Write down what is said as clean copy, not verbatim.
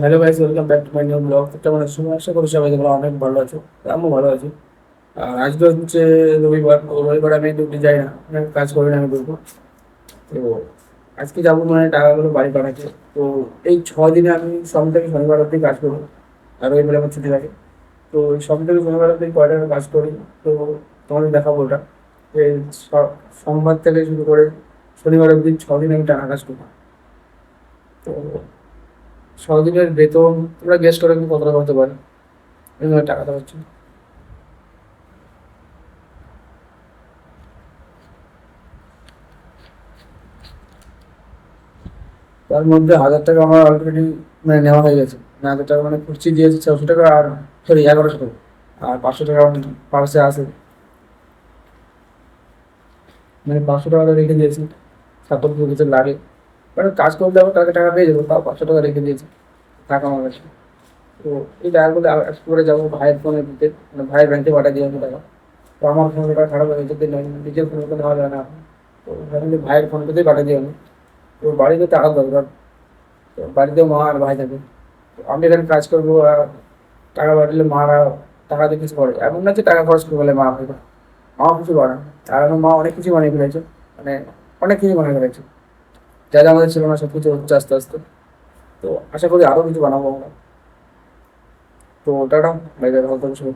Hello guys, welcome back to my new blog. কেমন আছো? আশা করি সবাই তোমরা অনেক ভালো আছো। আমিও ভালো আছি। আর আজকে হচ্ছে রবিবার। তো রবিবার আমি ডিউটি যাই না, আমি কাজ করি না, আমি করবো। তো আজকে যাবো মানে টাকাগুলো বাড়ি পাঠাচ্ছে। তো এই 6 দিনে আমি সোম থেকে শনিবার অব্দি কাজ করবো, আর রবিবার আমার ছুটি থাকে। তো এই সোম থেকে শনিবার অব্দি কয় টাকা কাজ করি, তো তোমাদের দেখাবো ওটা। যে সোমবার থেকে শুরু করে শনিবার অব্দি 6 দিন আমি টাকা কাজ করবো। তো 6 দিনের বেতন তোমরা গেস করে আমি কত টাকা হতে পারে, এভাবে টাকাটা হচ্ছে। তার মধ্যে 1,000 টাকা আমার অলরেডি মানে নেওয়া হয়ে গেছে। মানে 1,000 টাকা মানে খুঁজছি দিয়েছি 600 টাকা, আর সরি 1,100 টাকা, আর 500 টাকা আমার পার্সে আছে। মানে 500 টাকা রেখে দিয়েছি, সাপোজ কিছু লাগে, মানে কাজ করলে আবার টাকা টাকা পেয়ে যাবো, তাও 500 টাকা রেখে দিয়েছি টাকা আমার কাছে। তো এই টাকাগুলো একটু করে যাবো ভাইয়ের ফোনে দিতে, মানে ভাইয়ের ব্যাংকে পাঠিয়ে দিয়ে আমি টাকা। তো আমার ফোন টাকা খারাপ হয়ে গেছে, নিজের ফোনে তো নেওয়া যায় না এখন। তো ভাবলাম ভাইয়ের ফোন পেতেই পাঠিয়ে দিই আমি। তো বাড়িতে টাকা দরকার, তো বাড়িতে মা আর ভাই থাকে। তো আমি এখানে কাজ করবো, আর টাকা পাঠালে মারা টাকা দিয়ে কিছু করে, এমন না যে টাকা খরচ করে বলে মা ভাই, মাও কিছু বানায়। আর আমার মা অনেক কিছু বানিয়ে ফেলেছে, মানে অনেক কিছু বানিয়ে ফেলেছে, যা যা আমাদের ছিল না সব কিছু হচ্ছে আস্তে আস্তে। তো আশা করি আরো কিছু বানাবো আমরা। তো টাটা, বাই বাই, ভালো থাকো সবাই।